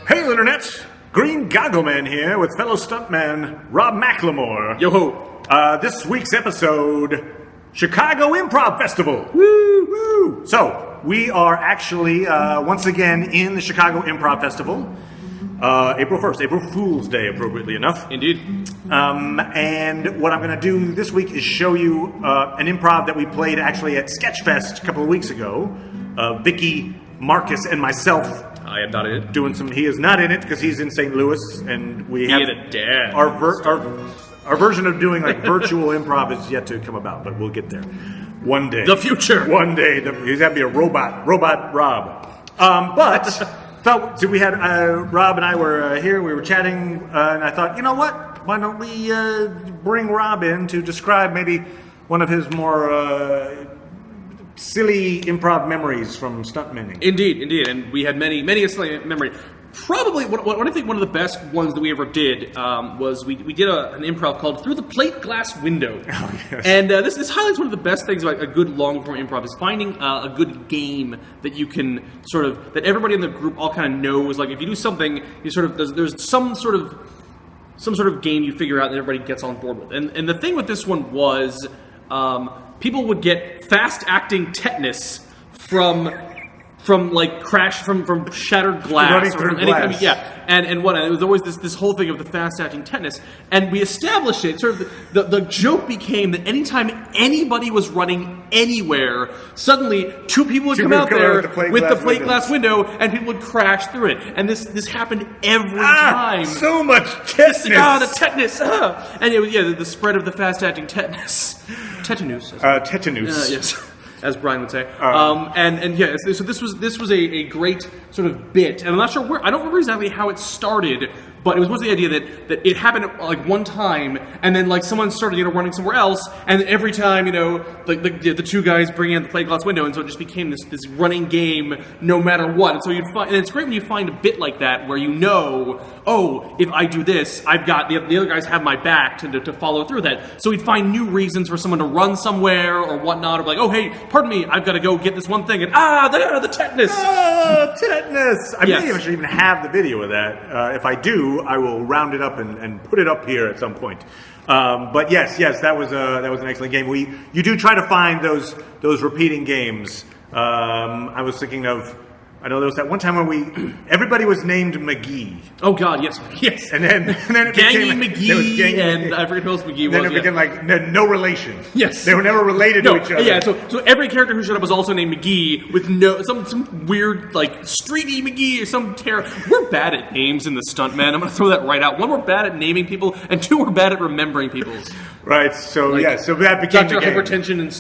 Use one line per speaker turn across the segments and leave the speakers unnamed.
Hail, Internet! Green Goggleman here with fellow stuntman Rob McLemore.
Yo-ho!
This week's episode, Chicago Improv Festival. Woo, woo! So, we are actually once again in the Chicago Improv Festival. April 1st, April Fool's Day, appropriately enough.
Indeed.
And what I'm going to do this week is show you an improv that we played actually at Sketchfest a couple of weeks ago. Vicky, Marcus, and myself.
I am not in it.
Doing some. He is not in it because he's in St. Louis, and we have
a dad.
Our version of doing like virtual improv is yet to come about, but we'll get there one day.
The future.
One day, he's got to be a robot Rob. So we had Rob and I were here. We were chatting, and I thought, you know what? Why don't we bring Rob in to describe maybe one of his more silly improv memories from Stuntmen.
Indeed, and we had many a silly memory. Probably, what I think one of the best ones that we ever did was we did an improv called Through the Plate Glass Window.
Oh, yes.
And this highlights one of the best things about a good long-form improv is finding a good game that you can sort of, that everybody in the group all kind of knows. Like if you do something, you sort of, there's some sort of game you figure out that everybody gets on board with. And the thing with this one was people would get fast-acting tetanus from shattered glass,
running
or
through
from any
glass.
kind of, and it was always this whole thing of the fast acting tetanus, and we established it. Sort of the joke became that anytime anybody was running anywhere, suddenly two people would come out there with the plate glass window, and people would crash through it. And this happened every time.
So much tetanus.
The tetanus. And it was the spread of the fast acting tetanus. Tetanus.
Tetanus.
Yes. As Brian would say, so this was a great sort of bit, and I'm not sure where. I don't remember exactly how it started, but it was mostly the idea that it happened like one time, and then like someone started running somewhere else, and every time the two guys bring in the plate glass window, and so it just became this running game no matter what. And so you'd find, and it's great when you find a bit like that where if I do this, I've got the other guys have my back to follow through that. So we'd find new reasons for someone to run somewhere or whatnot, or like, oh hey, pardon me, I've got to go get this one thing, and the tetanus.
Oh, tetanus! I may actually even have the video of that. If I do, I will round it up and put it up here at some point. But yes, that was an excellent game. You do try to find those repeating games. I was thinking of. I know there was that one time when everybody was named McGee.
Oh God, yes.
And then it
Gangy
became,
McGee, and I forget who else McGee was.
Then it became like no relation.
Yes,
they were never related to each other.
Yeah, so every character who showed up was also named McGee with some weird like Streety McGee or some terror. We're bad at names in the Stuntmen. I'm going to throw that right out. One, we're bad at naming people, and two, we're bad at remembering people.
Right. So so that became
Dr. Hypertension and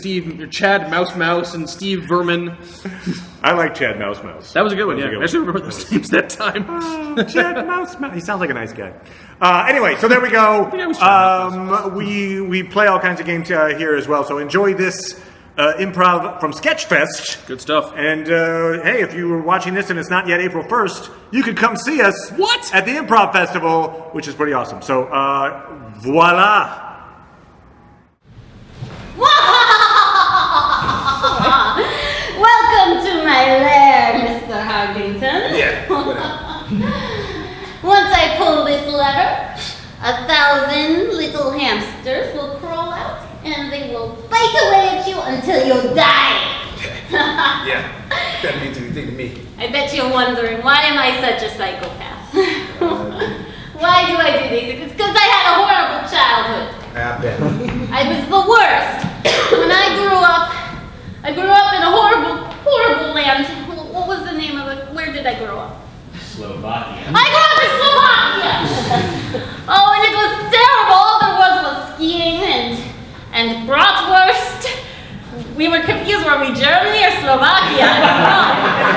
Chad Mouse and Steve Vermin.
I like Chad Mouse.
That was a good one, yeah. I should remember those names that time.
Chad Mouse. He sounds like a nice guy. Anyway, so there we go. We play all kinds of games here as well, so enjoy this improv from Sketchfest.
Good stuff.
And hey, if you were watching this and it's not yet April 1st, you could come see us at the Improv Festival, which is pretty awesome. So, voila.
Welcome to my lair, Mr. Hartington.
Yeah.
Once I pull this lever, 1,000 little hamsters will crawl out and they will bite away at you until you die.
Yeah, that means anything to me.
I bet you're wondering, why am I such a psychopath? Why do I do these things? It's because I had a horrible childhood.
I bet.
I was the worst. When I grew up in a horrible land. What was the name of it? Where did I grow up?
Slovakia.
I grew up in Slovakia! Oh, and it was terrible. All there was skiing and bratwurst. We were confused, were we Germany or Slovakia? I don't know.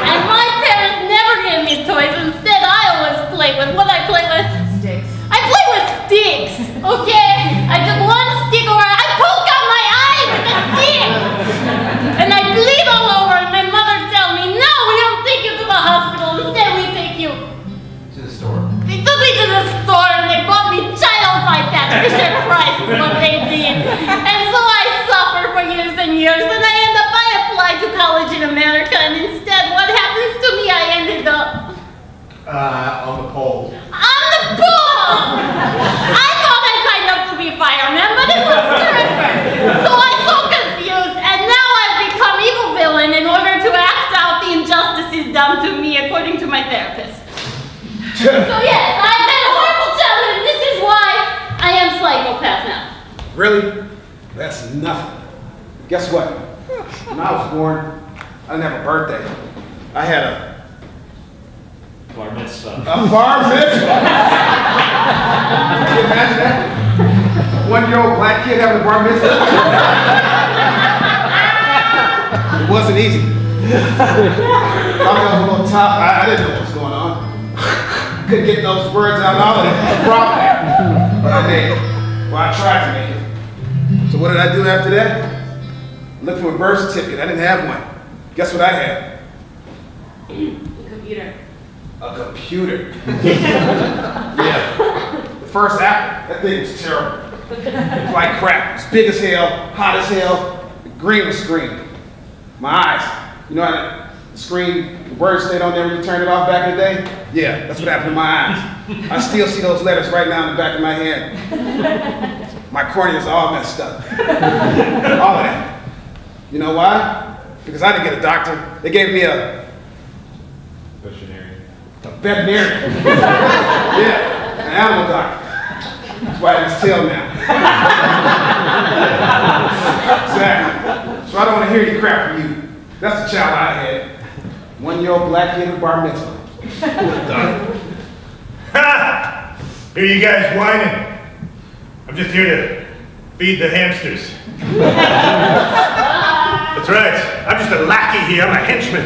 And my parents never gave me toys. Instead, I always played with, what I play with?
Sticks.
I play with sticks, okay? I took one stick over, I poke out my eye with a stick! And I bleed all over, and my mother tell me, no, we don't take you to the hospital, instead we take you
To the store.
They took me to the store and they bought me child iPads, Fisher Price is what they did. And so I suffered for years and years, and I applied to college in America, and instead what happens to me, I ended up
On the pole.
On the pole! I thought I signed up to be a fireman, but it was stripper. So I'm so confused, and now I've become evil villain in order to act out the injustices done to me according to my therapist. So yes, I've had a horrible childhood, and this is why I am psychopath now.
Really? That's nothing. Guess what? When I was born, I didn't have a birthday. I had a
Bar mitzvah.
A bar mitzvah. Can you imagine that? 1-year-old black kid having a bar mitzvah? It wasn't easy. I was a little tough. I didn't know what was going on. Couldn't get those words out and all of it. It was a problem. But I made it. Well, I tried to make it. So what did I do after that? Look for a birth certificate. I didn't have one. Guess what I had?
A computer.
A computer. Yeah. The first app, that thing was terrible. It was like crap. It was big as hell, hot as hell, green was screen. My eyes. You know how the screen, the words stayed on there when you turned it off back in the day? Yeah, that's what happened to my eyes. I still see those letters right now in the back of my head. My cornea is all messed up. All of that. You know why? Because I didn't get a doctor. They gave me a veterinarian. Yeah, an animal doctor. That's why I just tell now. Exactly. So I don't want to hear any crap from you. That's the child I had. 1-year-old black kid with bar mitzvah.
Ha! Here you guys whining. I'm just here to feed the hamsters. That's right. I'm just a lackey here. I'm a henchman.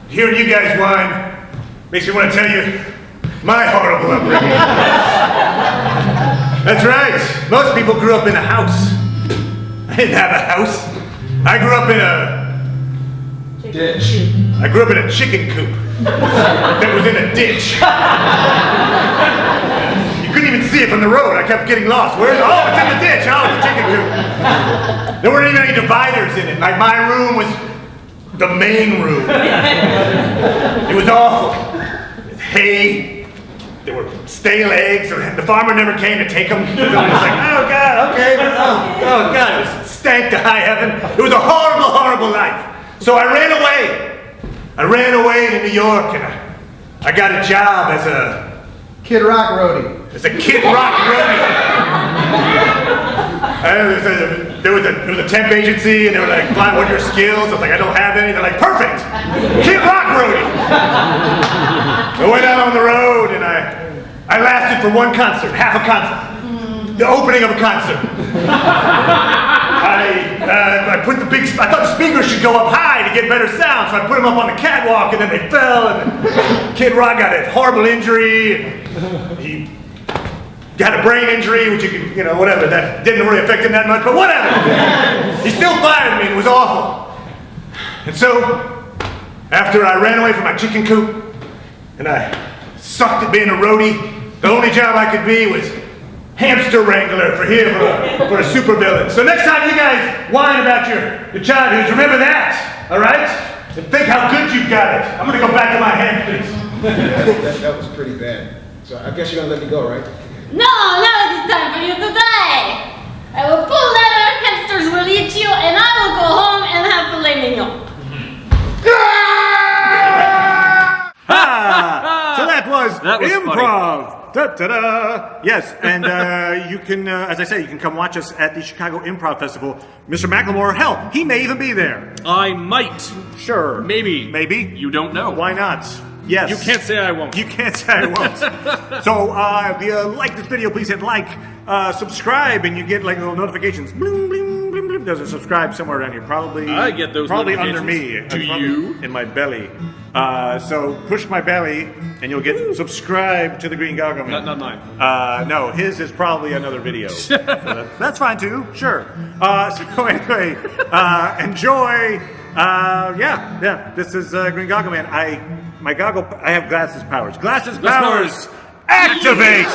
Hearing you guys whine makes me want to tell you my horrible upbringing. That's right. Most people grew up in a house. I didn't have a house. I grew up in a
ditch.
I grew up in a chicken coop that was in a ditch. You couldn't even see it from the road. I kept getting lost. Where's? Oh, it's in the ditch. Oh, it's a chicken coop. There weren't even any dividers in it. Like my room was the main room. It was awful. With hay. There were stale eggs. The farmer never came to take them. It was like, oh God, okay. Oh God, it stank to high heaven. It was a horrible, horrible life. So I ran away. I ran away to New York and I got a job as a
Kid Rock roadie.
As a Kid Rock roadie. There was a temp agency and they were like, "Fine, what are your skills?" I was like, "I don't have any." They're like, "Perfect, Kid Rock roadie." I went out on the road and I lasted for one concert, half a concert, the opening of a concert. I put I thought the speakers should go up high to get better sound, so I put them up on the catwalk and then they fell and Kid Rock got a horrible injury and he got a brain injury, which you can, whatever, that didn't really affect him that much, but whatever. He still fired me and it was awful. And so, after I ran away from my chicken coop and I sucked at being a roadie, the only job I could be was hamster wrangler for a supervillain. So next time you guys whine about your childhoods, remember that, all right? And think how good you've got it. I'm gonna go back to my hamsters.
That was pretty bad. So I guess you're gonna let me go, right?
No, now it is time for you to die. I will pull leather, hamsters will eat you, and I will go home and have filet mignon.
So that was improv.
Funny.
Da-da-da. Yes, and you can, as I say, you can come watch us at the Chicago Improv Festival. Mr. McLemore, hell, he may even be there.
I might.
Sure.
Maybe.
Maybe.
You don't know.
Why not? Yes.
You can't say I won't.
You can't say I won't. So, if you like this video, please hit like, subscribe, and you get like little notifications. Bling, bling, bling, bling. There's a subscribe somewhere around here. Probably.
I get those
probably under me.
Do you?
In my belly. So push my belly, and you'll get subscribed to the Green Goggle Man.
Not mine.
No, his is probably another video. So that's fine too. Sure. So anyway, enjoy. Yeah. This is Green Goggle Man. I have glasses powers. Glasses powers. Activate.